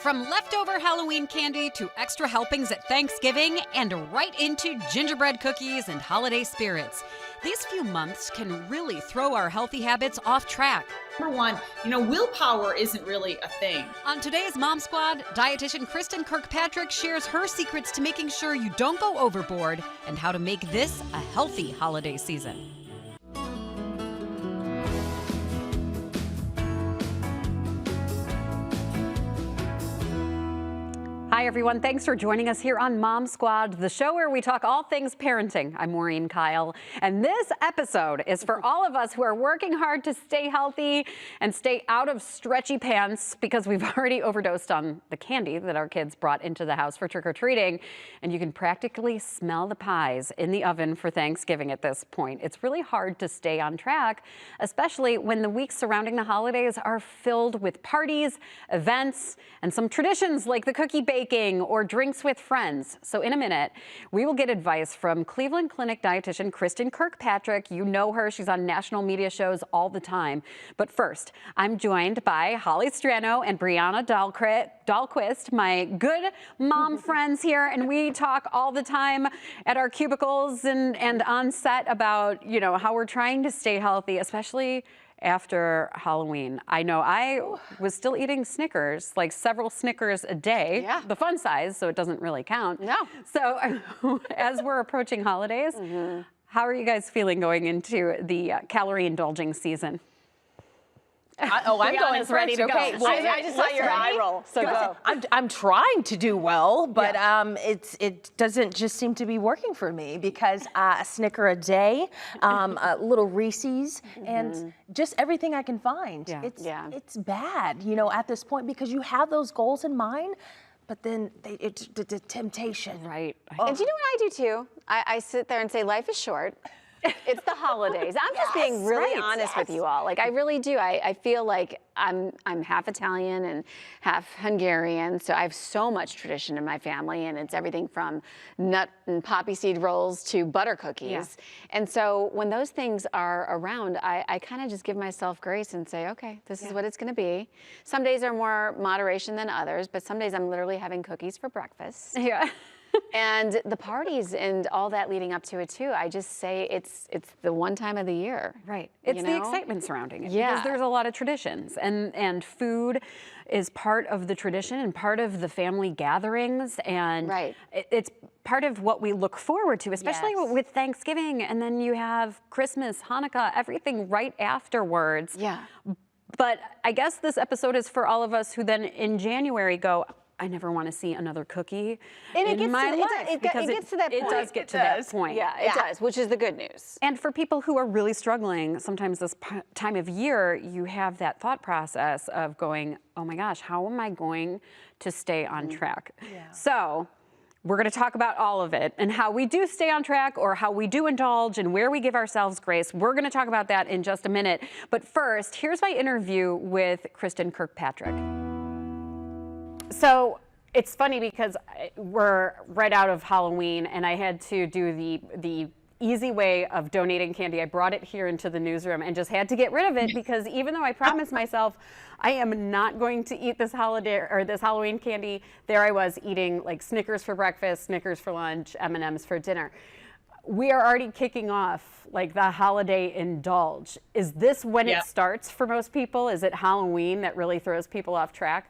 From leftover Halloween candy to extra helpings at Thanksgiving and right into gingerbread cookies and holiday spirits, these few months can really throw our healthy habits off track. Number one, willpower isn't really a thing. On today's Mom Squad, dietitian Kristin Kirkpatrick shares her secrets to making sure you don't go overboard and how to make this a healthy holiday season. Hi, everyone. Thanks for joining us here on Mom Squad, the show where we talk all things parenting. I'm Maureen Kyle, and this episode is for all of us who are working hard to stay healthy and stay out of stretchy pants because we've already overdosed on the candy that our kids brought into the house for trick-or-treating, and you can practically smell the pies in the oven for Thanksgiving at this point. It's really hard to stay on track, especially when the weeks surrounding the holidays are filled with parties, events, and some traditions like the cookie baking or drinks with friends. So in a minute, we will get advice from Cleveland Clinic dietitian Kristin Kirkpatrick. You know her. She's on national media shows all the time. But first, I'm joined by Holly Strano and Brianna Dahlquist, my good mom friends here, and we talk all the time at our cubicles and on set about, how we're trying to stay healthy, especially after Halloween. I know I was still eating Snickers, like several Snickers a day, the fun size, so it doesn't really count. No. So as we're approaching holidays, how are you guys feeling going into the calorie indulging season? I'm going first. Ready to go. Okay. Well, I just saw your eye roll. So go. I'm trying to do well, but it doesn't just seem to be working for me because a Snicker a day, a little Reese's, and just everything I can find. It's bad, at this point because you have those goals in mind, but then the temptation. Right. And you know what I do too? I sit there and say, life is short. It's the holidays. I'm just being really honest with you all. Like I really do. I feel like I'm half Italian and half Hungarian, so I have so much tradition in my family, and it's everything from nut and poppy seed rolls to butter cookies. And so when those things are around, I kind of just give myself grace and say, okay, this is what it's going to be. Some days are more moderation than others, but some days I'm literally having cookies for breakfast. And the parties and all that leading up to it too, I just say it's the one time of the year. Right. It's the excitement surrounding it. Because there's a lot of traditions, and food is part of the tradition and part of the family gatherings, and it's part of what we look forward to, especially with Thanksgiving, and then you have Christmas, Hanukkah, everything right afterwards. But I guess this episode is for all of us who then in January go, I never want to see another cookie in my life. It gets to that point. It does get to that point. Yeah, it does, which is the good news. And for people who are really struggling, sometimes this time of year, you have that thought process of going, oh my gosh, how am I going to stay on track? So we're going to talk about all of it and how we do stay on track or how we do indulge and where we give ourselves grace. We're going to talk about that in just a minute. But first, here's my interview with Kristin Kirkpatrick. So it's funny because we're right out of Halloween and I had to do the easy way of donating candy. I brought it here into the newsroom and just had to get rid of it because even though I promised myself I am not going to eat this holiday or this Halloween candy, there I was eating like Snickers for breakfast, Snickers for lunch, M&Ms for dinner. We are already kicking off like the holiday indulge. Is this when it starts for most people? Is it Halloween that really throws people off track?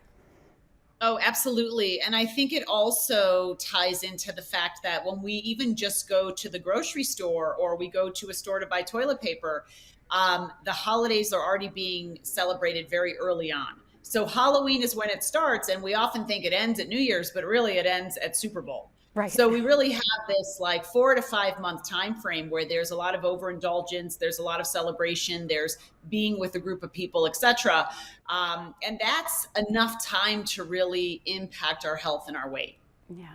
Oh, absolutely. And I think it also ties into the fact that when we even just go to the grocery store or we go to a store to buy toilet paper, the holidays are already being celebrated very early on. So Halloween is when it starts, and we often think it ends at New Year's, but really it ends at Super Bowl. Right. So we really have this like 4 to 5 month time frame where there's a lot of overindulgence, there's a lot of celebration, there's being with a group of people, etc. And that's enough time to really impact our health and our weight. Yeah.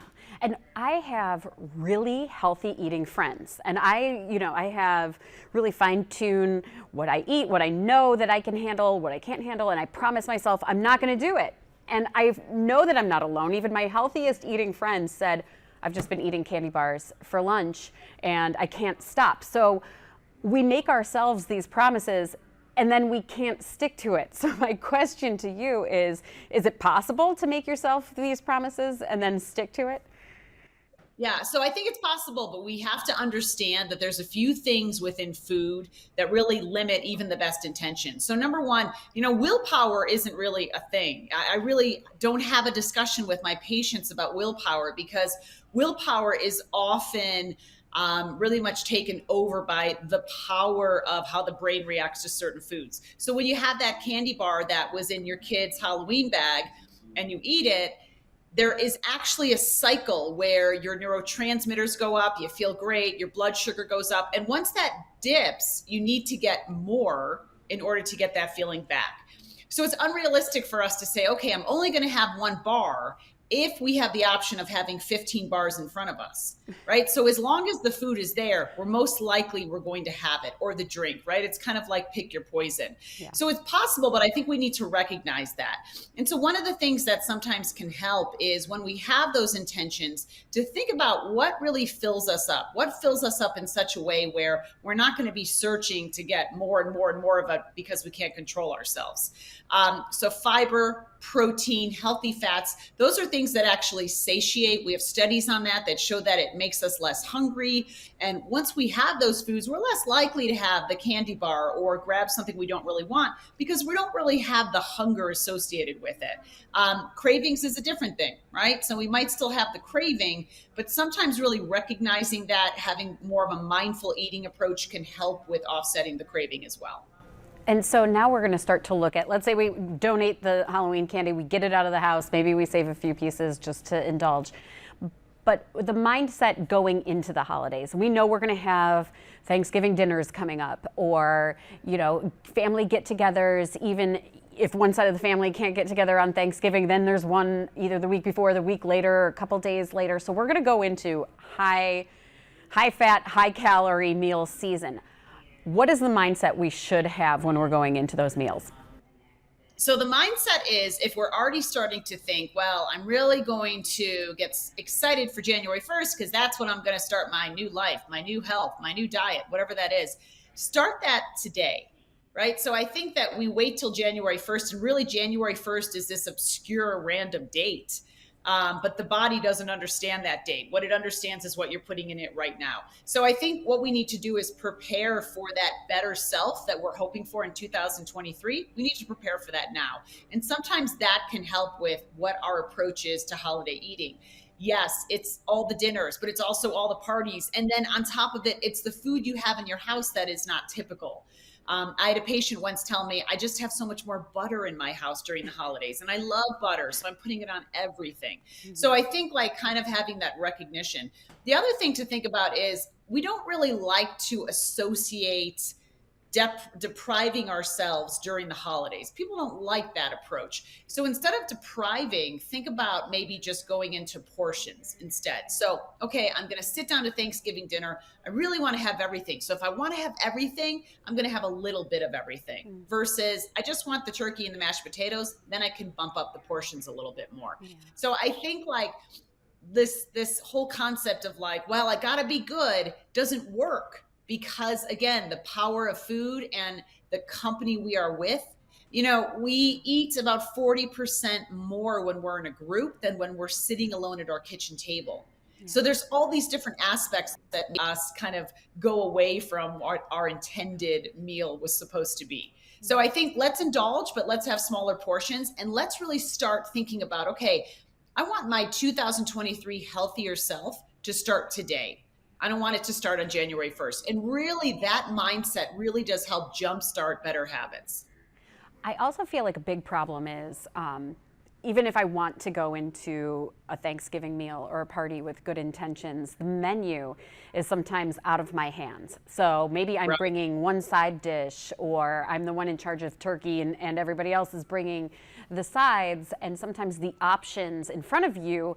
And I have really healthy eating friends, and I have really fine-tuned what I eat, what I know that I can handle, what I can't handle, and I promise myself I'm not going to do it. And I know that I'm not alone. Even my healthiest eating friends said, I've just been eating candy bars for lunch and I can't stop. So we make ourselves these promises and then we can't stick to it. So my question to you is it possible to make yourself these promises and then stick to it? Yeah, so I think it's possible, but we have to understand that there's a few things within food that really limit even the best intentions. So number one, willpower isn't really a thing. I really don't have a discussion with my patients about willpower, because willpower is often really much taken over by the power of how the brain reacts to certain foods. So when you have that candy bar that was in your kid's Halloween bag and you eat it, there is actually a cycle where your neurotransmitters go up, you feel great, your blood sugar goes up. And once that dips, you need to get more in order to get that feeling back. So it's unrealistic for us to say, okay, I'm only going to have one bar if we have the option of having 15 bars in front of us, right? So as long as the food is there, we're most likely we're going to have it, or the drink, right? It's kind of like pick your poison. Yeah. So it's possible, but I think we need to recognize that. And so one of the things that sometimes can help is when we have those intentions to think about what really fills us up, what fills us up in such a way where we're not going to be searching to get more and more and more of it because we can't control ourselves. So fiber, protein, healthy fats, those are things that actually satiate. We have studies on that show that it makes us less hungry. And once we have those foods, we're less likely to have the candy bar or grab something we don't really want, because we don't really have the hunger associated with it. Cravings is a different thing, right? So we might still have the craving, but sometimes really recognizing that, having more of a mindful eating approach can help with offsetting the craving as well. And so now we're going to start to look at, let's say we donate the Halloween candy, we get it out of the house, maybe we save a few pieces just to indulge. But the mindset going into the holidays, we know we're going to have Thanksgiving dinners coming up, or, family get-togethers. Even if one side of the family can't get together on Thanksgiving, then there's one either the week before, the week later, or a couple days later. So we're going to go into high fat, high calorie meal season. What is the mindset we should have when we're going into those meals? So the mindset is, if we're already starting to think, well, I'm really going to get excited for January 1st because that's when I'm going to start my new life, my new health, my new diet, whatever that is, start that today, right? So I think that we wait till January 1st, and really January 1st is this obscure random date. But the body doesn't understand that date. What it understands is what you're putting in it right now. So I think what we need to do is prepare for that better self that we're hoping for in 2023. We need to prepare for that now. And sometimes that can help with what our approach is to holiday eating. Yes, it's all the dinners, but it's also all the parties. And then on top of it, it's the food you have in your house that is not typical. I had a patient once tell me, I just have so much more butter in my house during the holidays, and I love butter, so I'm putting it on everything. Mm-hmm. So I think kind of having that recognition. The other thing to think about is we don't really like to associate depriving ourselves during the holidays. People don't like that approach. So instead of depriving, think about maybe just going into portions instead. So, okay, I'm going to sit down to Thanksgiving dinner. I really want to have everything. So if I want to have everything, I'm going to have a little bit of everything versus I just want the turkey and the mashed potatoes. Then I can bump up the portions a little bit more. Yeah. So I think this whole concept of well, I got to be good doesn't work. Because again, the power of food and the company we are with, we eat about 40% more when we're in a group than when we're sitting alone at our kitchen table. Yeah. So there's all these different aspects that make us kind of go away from what our intended meal was supposed to be. So I think let's indulge, but let's have smaller portions, and let's really start thinking about, okay, I want my 2023 healthier self to start today. I don't want it to start on January 1st. And really that mindset really does help jumpstart better habits. I also feel like a big problem is even if I want to go into a Thanksgiving meal or a party with good intentions, the menu is sometimes out of my hands. So maybe I'm bringing one side dish, or I'm the one in charge of turkey and everybody else is bringing the sides. And sometimes the options in front of you,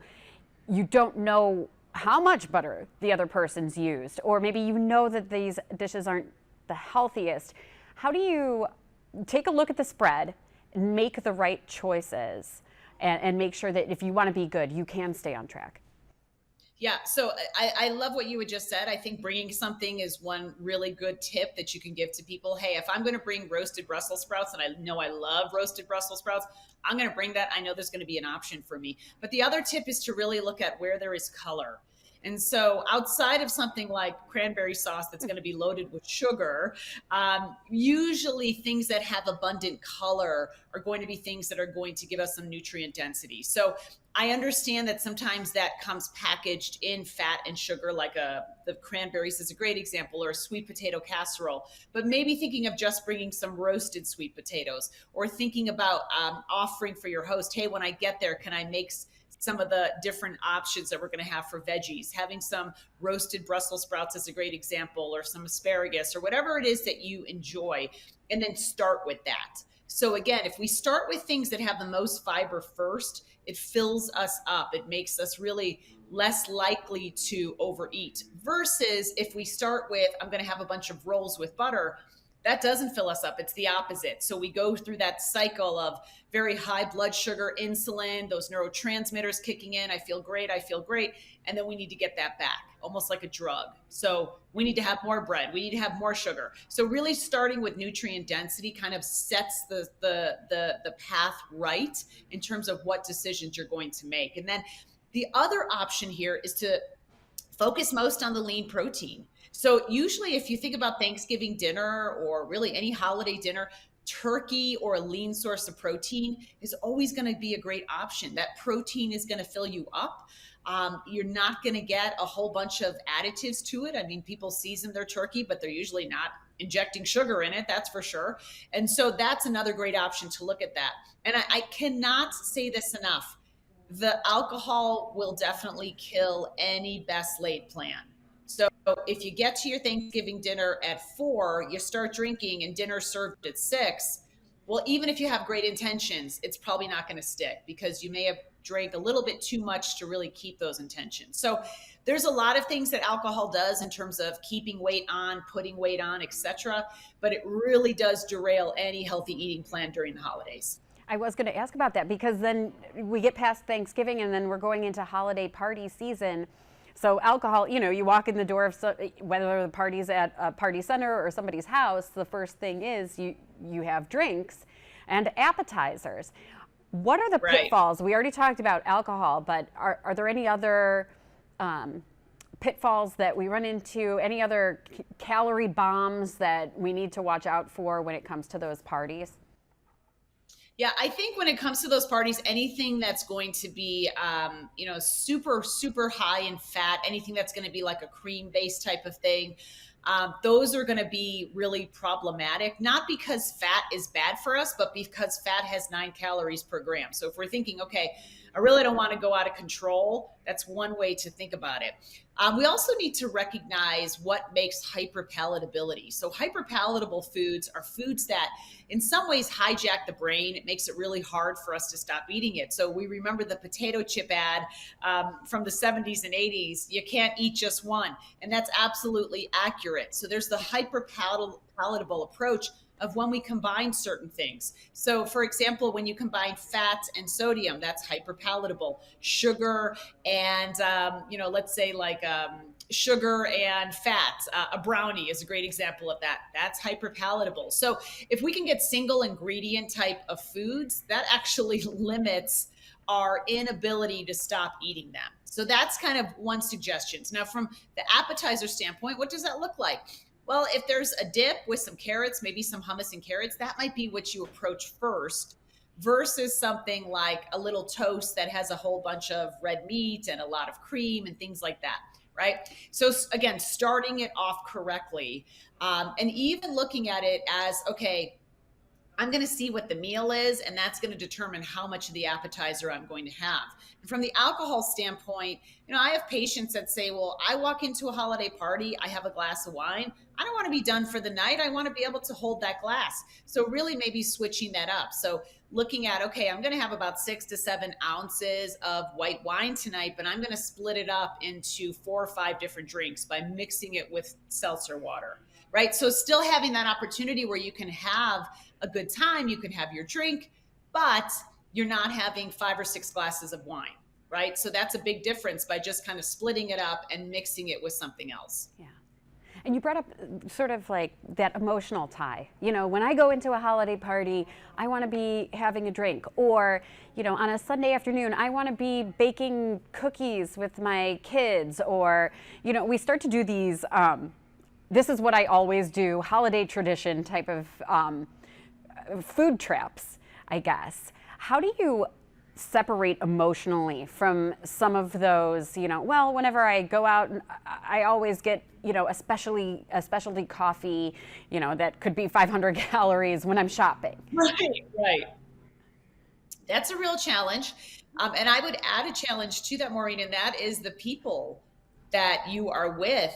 you don't know how much butter the other person's used, or maybe that these dishes aren't the healthiest. How do you take a look at the spread and make the right choices and make sure that if you want to be good, you can stay on track? Yeah, so I love what you had just said. I think bringing something is one really good tip that you can give to people. Hey, if I'm going to bring roasted Brussels sprouts, and I know I love roasted Brussels sprouts, I'm going to bring that. I know there's going to be an option for me. But the other tip is to really look at where there is color. And so outside of something like cranberry sauce that's going to be loaded with sugar, usually things that have abundant color are going to be things that are going to give us some nutrient density. So I understand that sometimes that comes packaged in fat and sugar, like the cranberries is a great example, or a sweet potato casserole, but maybe thinking of just bringing some roasted sweet potatoes, or thinking about offering for your host, hey, when I get there, can I make some of the different options that we're going to have for veggies? Having some roasted Brussels sprouts is a great example, or some asparagus, or whatever it is that you enjoy, and then start with that. So again, if we start with things that have the most fiber first, it fills us up. It makes us really less likely to overeat, versus if we start with, I'm going to have a bunch of rolls with butter, that doesn't fill us up. It's the opposite. So we go through that cycle of very high blood sugar, insulin, those neurotransmitters kicking in. I feel great. And then we need to get that back, almost like a drug. So we need to have more bread. We need to have more sugar. So really starting with nutrient density kind of sets the path right in terms of what decisions you're going to make. And then the other option here is to focus most on the lean protein. So usually if you think about Thanksgiving dinner, or really any holiday dinner, turkey or a lean source of protein is always going to be a great option. That protein is going to fill you up. You're not going to get a whole bunch of additives to it. I mean, people season their turkey, but they're usually not injecting sugar in it, that's for sure. And so that's another great option to look at that. And I cannot say this enough. The alcohol will definitely kill any best laid plan. So if you get to your Thanksgiving dinner at 4, you start drinking and dinner served at 6, well, even if you have great intentions, it's probably not going to stick, because you may have drank a little bit too much to really keep those intentions. So there's a lot of things that alcohol does in terms of keeping weight on, putting weight on, etc. But it really does derail any healthy eating plan during the holidays. I was going to ask about that, because then we get past Thanksgiving and then we're going into holiday party season. So alcohol, you walk in the door of whether the party's at a party center or somebody's house, the first thing is you have drinks and appetizers. What are the pitfalls? We already talked about alcohol, but are there any other pitfalls that we run into, any other calorie bombs that we need to watch out for when it comes to those parties? Yeah, I think when it comes to those parties, anything that's going to be, super, super high in fat, anything that's going to be like a cream-based type of thing, those are going to be really problematic, not because fat is bad for us, but because fat has 9 calories per gram. So if we're thinking, okay, I really don't want to go out of control, that's one way to think about it. We also need to recognize what makes hyperpalatability. So hyperpalatable foods are foods that in some ways hijack the brain. It makes it really hard for us to stop eating it. So we remember the potato chip ad from the 70s and 80s, you can't eat just one. And that's absolutely accurate. So there's the hyperpalatable approach of when we combine certain things. So for example, when you combine fat and sodium, that's hyperpalatable. Sugar and, let's say like sugar and fat, a brownie is a great example of that. That's hyperpalatable. So if we can get single ingredient type of foods, that actually limits our inability to stop eating them. So that's kind of one suggestion. Now from the appetizer standpoint, what does that look like? Well, if there's a dip with some carrots, maybe some hummus and carrots, that might be what you approach first, versus something like a little toast that has a whole bunch of red meat and a lot of cream and things like that, right? So again, starting it off correctly, and even looking at it as, okay, I'm going to see what the meal is, and that's going to determine how much of the appetizer I'm going to have. And from the alcohol standpoint, I have patients that say, well, I walk into a holiday party, I have a glass of wine. I don't want to be done for the night. I want to be able to hold that glass. So really maybe switching that up. So looking at, okay, I'm going to have about 6 to 7 ounces of white wine tonight, but I'm going to split it up into 4 or 5 different drinks by mixing it with seltzer water, right? So still having that opportunity where you can have a good time, you can have your drink, but you're not having 5 or 6 glasses of wine. right? So that's a big difference by just kind of splitting it up and mixing it with something else. Yeah. And you brought up sort of like that emotional tie. You know, when I go into a holiday party, I want to be having a drink. Or, you know, on a Sunday afternoon, I want to be baking cookies with my kids. Or, you know, we start to do these, this is what I always do, holiday tradition type of food traps, I guess. How do you separate emotionally from some of those, you know, well, whenever I go out, I always get, you know, a specialty coffee, you know, that could be 500 calories when I'm shopping. Right. That's a real challenge. And I would add a challenge to that, Maureen, and that is the people that you are with.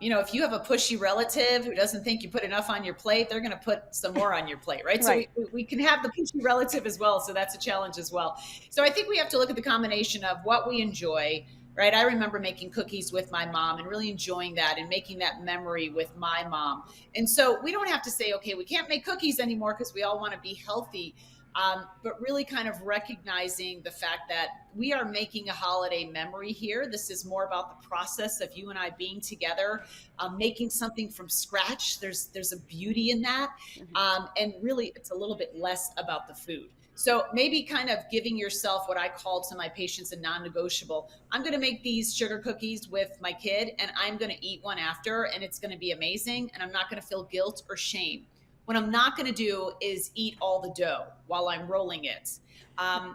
You know, if you have a pushy relative who doesn't think you put enough on your plate, they're going to put some more on your plate, right? Right. So we can have the pushy relative as well. So that's a challenge as well. So I think we have to look at the combination of what we enjoy, right? I remember making cookies with my mom and really enjoying that and making that memory with my mom. And so we don't have to say, okay, we can't make cookies anymore because we all want to be healthy. But really kind of recognizing the fact that we are making a holiday memory here. This is more about the process of you and I being together, making something from scratch. There's a beauty in that. And really, it's a little bit less about the food. So maybe kind of giving yourself what I call to my patients a non-negotiable. I'm going to make these sugar cookies with my kid, and I'm going to eat one after, and it's going to be amazing, and I'm not going to feel guilt or shame. What I'm not going to do is eat all the dough while I'm rolling it,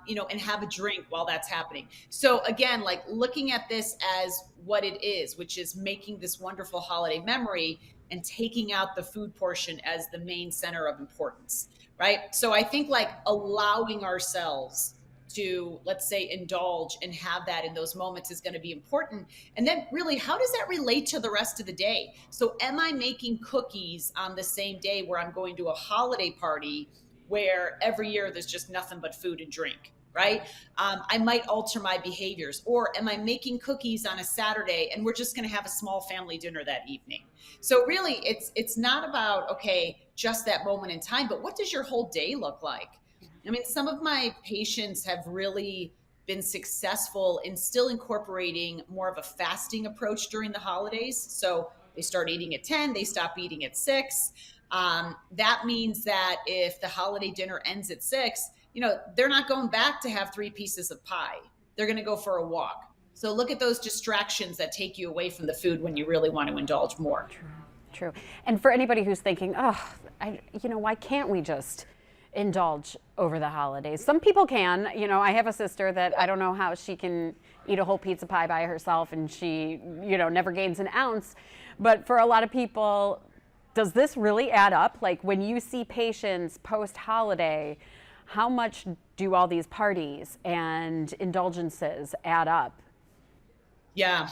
you know, and have a drink while that's happening. So again, like looking at this as what it is, which is making this wonderful holiday memory and taking out the food portion as the main center of importance, right? So I think like allowing ourselves to, let's say, indulge and have that in those moments is going to be important. And then really, how does that relate to the rest of the day? So am I making cookies on the same day where I'm going to a holiday party where every year there's just nothing but food and drink, right? I might alter my behaviors. Or am I making cookies on a Saturday and we're just going to have a small family dinner that evening? So really, it's not about, okay, just that moment in time, but what does your whole day look like? I mean, some of my patients have really been successful in still incorporating more of a fasting approach during the holidays. So they start eating at 10, they stop eating at 6. That means that if the holiday dinner ends at 6, you know, they're not going back to have 3 pieces of pie. They're going to go for a walk. So look at those distractions that take you away from the food when you really want to indulge more. True. And for anybody who's thinking, you know, why can't we just indulge over the holidays? Some people can. You know, I have a sister that I don't know how she can eat a whole pizza pie by herself and she, you know, never gains an ounce. But for a lot of people, does this really add up? Like when you see patients post-holiday, how much do all these parties and indulgences add up? Yeah.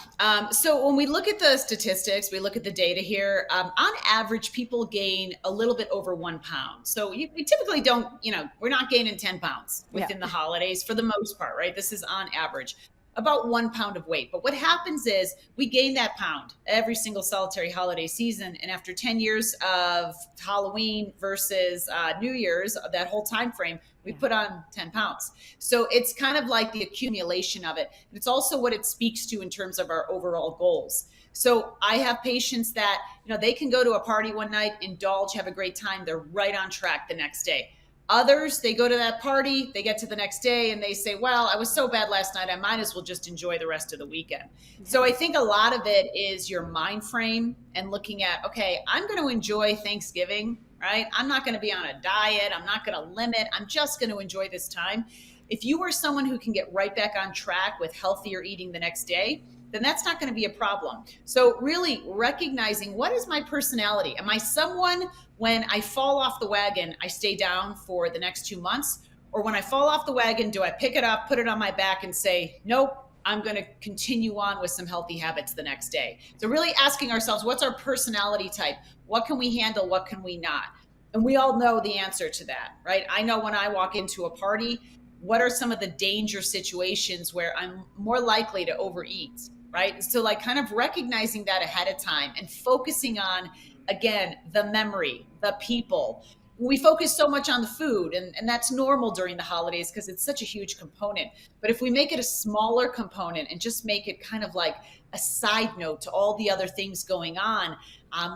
So when we look at the statistics, we look at the data here, on average, people gain a little bit over 1 pound. So we typically don't, you know, we're not gaining 10 pounds within the holidays for the most part, right? This is on average about 1 pound of weight. But what happens is we gain that pound every single solitary holiday season. And after 10 years of Halloween versus New Year's, that whole time frame, we put on 10 pounds. So it's kind of like the accumulation of it. It's also what it speaks to in terms of our overall goals. So I have patients that, you know, they can go to a party one night, indulge, have a great time. They're right on track the next day. Others, they go to that party, they get to the next day and they say, well, I was so bad last night, I might as well just enjoy the rest of the weekend. So I think a lot of it is your mind frame and looking at, okay, I'm going to enjoy Thanksgiving, right? I'm not going to be on a diet. I'm not going to limit. I'm just going to enjoy this time. If you are someone who can get right back on track with healthier eating the next day, then that's not going to be a problem. So really recognizing, what is my personality? Am I someone, when I fall off the wagon, I stay down for the next 2 months? Or when I fall off the wagon, do I pick it up, put it on my back and say, nope, I'm going to continue on with some healthy habits the next day? So really asking ourselves, what's our personality type? What can we handle? What can we not? And we all know the answer to that, right? I know when I walk into a party, what are some of the danger situations where I'm more likely to overeat, right? So like kind of recognizing that ahead of time and focusing on, again, the memory, the people, we focus so much on the food, and that's normal during the holidays because it's such a huge component. But if we make it a smaller component and just make it kind of like a side note to all the other things going on,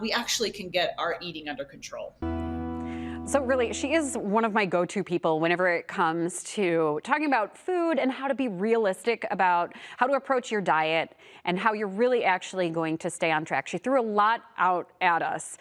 we actually can get our eating under control. So really, she is one of my go-to people whenever it comes to talking about food and how to be realistic about how to approach your diet and how you're really actually going to stay on track. She threw a lot out at us.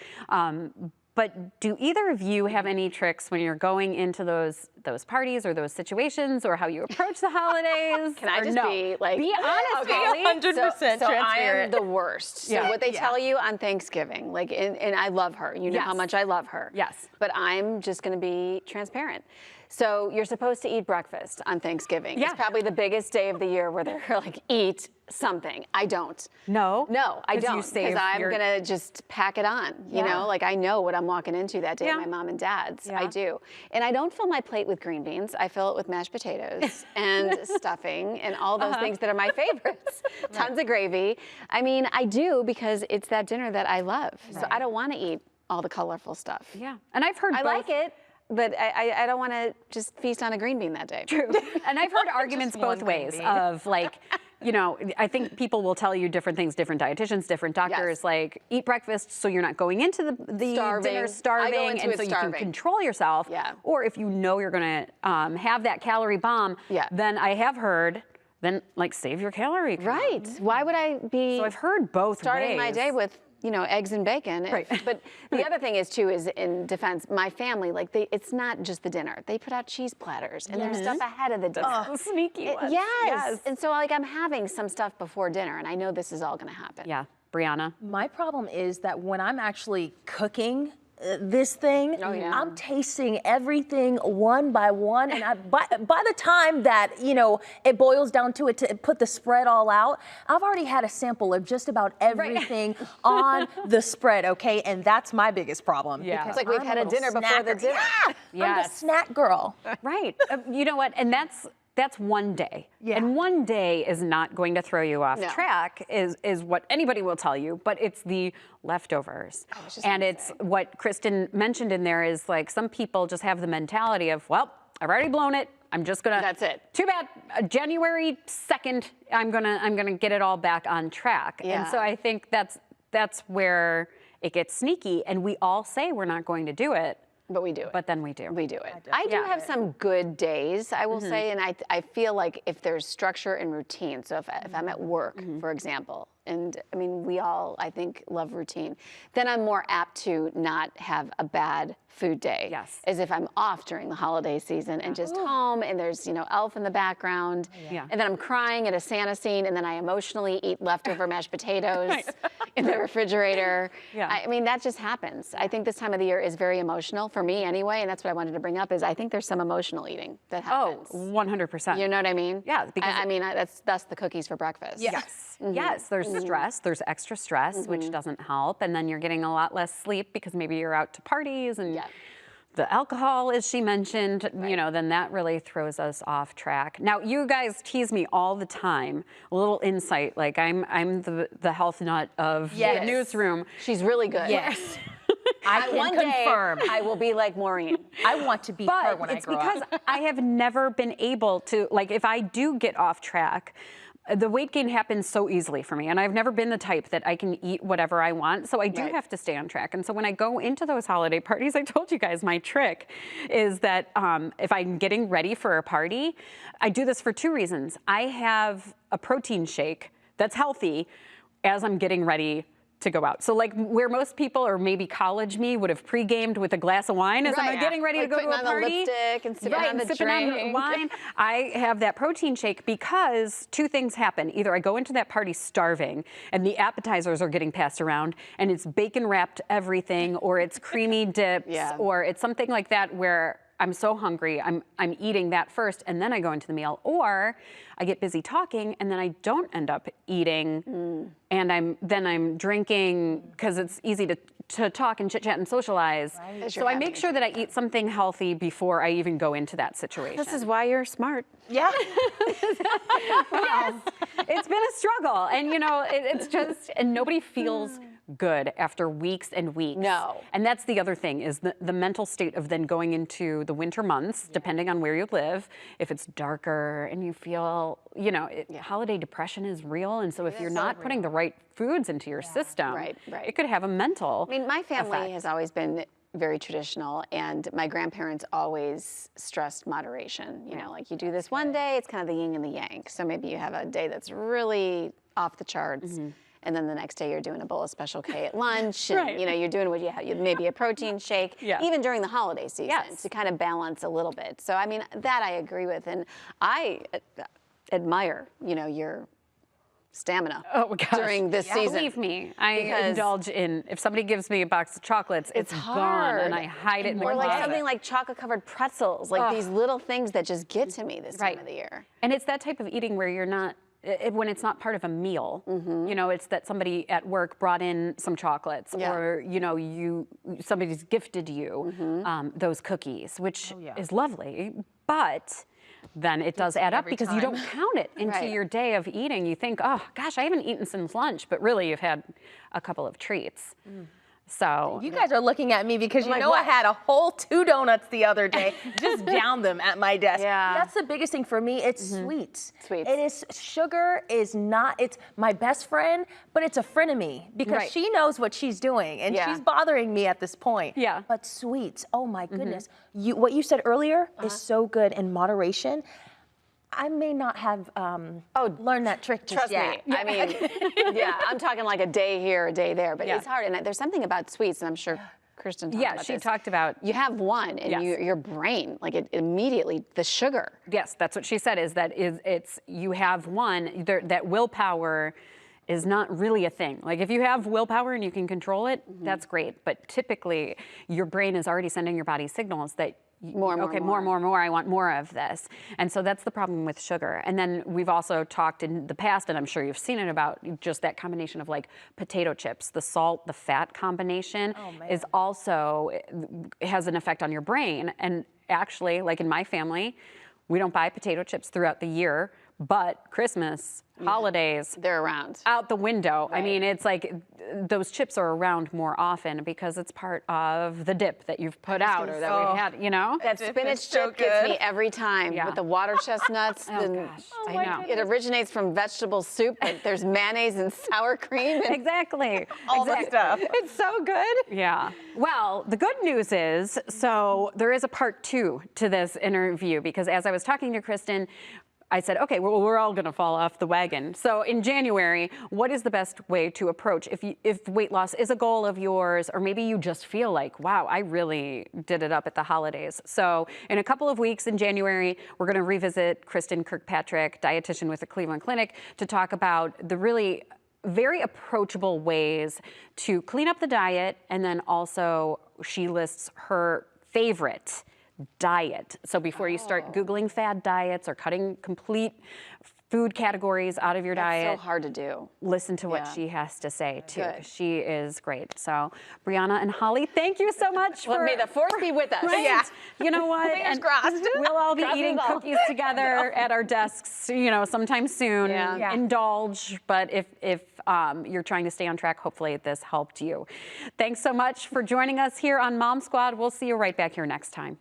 But do either of you have any tricks when you're going into those parties or those situations, or how you approach the holidays? Can I just be like, be honest, okay, 100% so I am transparent. the worst. So Yeah. what they tell you on Thanksgiving, like, and I love her. You know how Yes. much I love her. Yes. But I'm just going to be transparent. So you're supposed to eat breakfast on Thanksgiving. Yeah. It's probably the biggest day of the year where they're like, eat something. I don't. No? No, I 'Cause you don't. save Because I'm your- going to just pack it on. You Yeah. know, like I know what I'm walking into that day Yeah. at my mom and dad's. Yeah. I do. And I don't fill my plate with green beans. I fill it with mashed potatoes and stuffing and all those things that are my favorites. Tons of gravy. I mean, I do because it's that dinner that I love. So I don't want to eat all the colorful stuff. Yeah. And I've heard I both. like it, but I don't want to just feast on a green bean that day. True. And I've heard arguments both one green ways bean. of like, you know, I think people will tell you different things, different dietitians, different doctors, Yes. like eat breakfast so you're not going into the Starving. dinner I go starving, into and it so you starving. can control yourself. Yeah. Or if you know you're going to have that calorie bomb, Yeah. then I have heard, then like save your calorie count. Right. Why would I be So I've heard both starting my ways. day with, you know, eggs and bacon? Right. But the other thing is too, is in defense, my family, like it's not just the dinner. They put out cheese platters and there's stuff ahead of the dinner. The sneaky ones. Yes. And so like I'm having some stuff before dinner and I know this is all going to happen. Yeah. Brianna. My problem is that when I'm actually cooking this thing, yeah. I'm tasting everything one by one, and by the time that, you know, it boils down to it to put the spread all out, I've already had a sample of just about everything on the spread, okay? And that's my biggest problem. Yeah. because It's like we've I'm had a little dinner before the snacker. dinner. Yeah, I'm the Yes. snack girl. Right. You know what? And that's one day. Yeah. And one day is not going to throw you off No. track, is what anybody will tell you, but it's the leftovers. was just And gonna it's say. what Kristin mentioned in there is like some people just have the mentality of, well, I've already blown it. I'm just gonna. That's it. Too bad. January 2nd, I'm gonna get it all back on track. And Yeah. so I think that's where it gets sneaky. And we all say we're not going to do it, But we do it. but then we do. We do it. I do have some good days, I will say, and I feel like if there's structure and routine, so if I'm at work, for example, and I mean, we all, I think, love routine, then I'm more apt to not have a bad food day. Yes. As if I'm off during the holiday season and just home and there's, you know, Elf in the background. Yeah. And then I'm crying at a Santa scene and then I emotionally eat leftover mashed potatoes in the refrigerator. Yeah. I mean, that just happens. I think this time of the year is very emotional for me anyway, and that's what I wanted to bring up is I think there's some emotional eating that happens. 100%. You know what I mean? Yeah, because I mean, that's the cookies for breakfast. Yes. Yes, there's stress, there's extra stress, which doesn't help. And then you're getting a lot less sleep because maybe you're out to parties and Yeah. the alcohol, as she mentioned, you know, then that really throws us off track. Now, you guys tease me all the time. A little insight, like I'm the health nut of the Yes. newsroom. She's really good. Yes. I can One confirm. day I will be like Maureen. I want to be her But when it's I grow because up. I have never been able to, like, if I do get off track, the weight gain happens so easily for me. And I've never been the type that I can eat whatever I want. So I do Right. have to stay on track. And so when I go into those holiday parties, I told you guys my trick is that if I'm getting ready for a party, I do this for two reasons. I have a protein shake that's healthy as I'm getting ready to go out. So like where most people or maybe college me would have pre-gamed with a glass of wine as I'm Right. getting ready Like to go to putting a on the party. lipstick and sipping Right, on the sipping on drink. wine. I have that protein shake because two things happen. Either I go into that party starving and the appetizers are getting passed around and it's bacon wrapped everything or it's creamy dips Yeah. or it's something like that where I'm so hungry, I'm eating that first and then I go into the meal. Or I get busy talking and then I don't end up eating and I'm drinking because it's easy to talk and chit chat and socialize. As So you're I having make a sure that I eat something healthy before I even go into that situation. This is why you're smart. Yeah. Yes. It's been a struggle. And, you know, it's just, and nobody feels good after weeks and weeks. No. And that's the other thing is the mental state of then going into the winter months, depending on where you live. If it's darker and you feel, you know, holiday depression is real. And so if you're not putting the right foods into your system, it could have a mental I mean, my family effect. has always been very traditional, and my grandparents always stressed moderation. You know, like you do this one day, it's kind of the yin and the yang. So maybe you have a day that's really off the charts, and then the next day you're doing a bowl of Special K at lunch, and you know, you're doing what you have, maybe a protein shake, even during the holiday season to kind of balance a little bit. So I mean, that I agree with, and I admire, you know, your stamina during this season. Believe me, I indulge in, if somebody gives me a box of chocolates, it's gone, and I hide it in the Or like closet. something like chocolate-covered pretzels, like these little things that just get to me this time of the year. And it's that type of eating where you're not, when it's not part of a meal, you know, it's that somebody at work brought in some chocolates, or you know, somebody's gifted you those cookies, which is lovely, but then it does add up because you don't count it into your day of eating. You think, oh gosh, I haven't eaten since lunch, but really you've had a couple of treats. So you guys are looking at me because you know I had a whole 2 donuts the other day, just downed them at my desk. That's the biggest thing for me. It's sweets. It is, sugar is not, it's my best friend, but it's a frenemy because she knows what she's doing and she's bothering me at this point. But sweets, oh my goodness. What you said earlier is so good in moderation. I may not have learned that trick just yet. Me. I mean, I'm talking like a day here, a day there, but it's hard. And there's something about sweets, and I'm sure Kristin talked about she this. talked about. You have one, and your brain, like it immediately, the sugar. Yes, that's what she said, is that it's you have one, that willpower is not really a thing. Like if you have willpower and you can control it, that's great. But typically, your brain is already sending your body signals that more, I want more of this. And so that's the problem with sugar. And then we've also talked in the past, and I'm sure you've seen it, about just that combination of like potato chips, the salt, the fat combination is also, has an effect on your brain. And actually, like in my family, we don't buy potato chips throughout the year, but Christmas, holidays, they're around. Out the window. I mean, it's like those chips are around more often because it's part of the dip that you've put out or that we've had, you know? That spinach chip gets me every time with the water chestnuts. I know. It originates from vegetable soup, but there's mayonnaise and sour cream. And exactly. All the stuff. It's so good. Yeah. Well, the good news is, so there is a part 2 to this interview, because as I was talking to Kristin, I said, okay, well, we're all going to fall off the wagon. So in January, what is the best way to approach if weight loss is a goal of yours, or maybe you just feel like, wow, I really did it up at the holidays. So in a couple of weeks in January, we're going to revisit Kristin Kirkpatrick, dietitian with the Cleveland Clinic, to talk about the really very approachable ways to clean up the diet. And then also she lists her favorite diet. So before you start Googling fad diets or cutting complete food categories out of your diet. That's so hard to do. Listen to what she has to say too. She is great. So Brianna and Holly, thank you so much. May the force be with us. You know what? Fingers crossed. We'll all be eating cookies together at our desks, you know, sometime soon. Indulge, but if you're trying to stay on track, hopefully this helped you. Thanks so much for joining us here on Mom Squad. We'll see you right back here next time.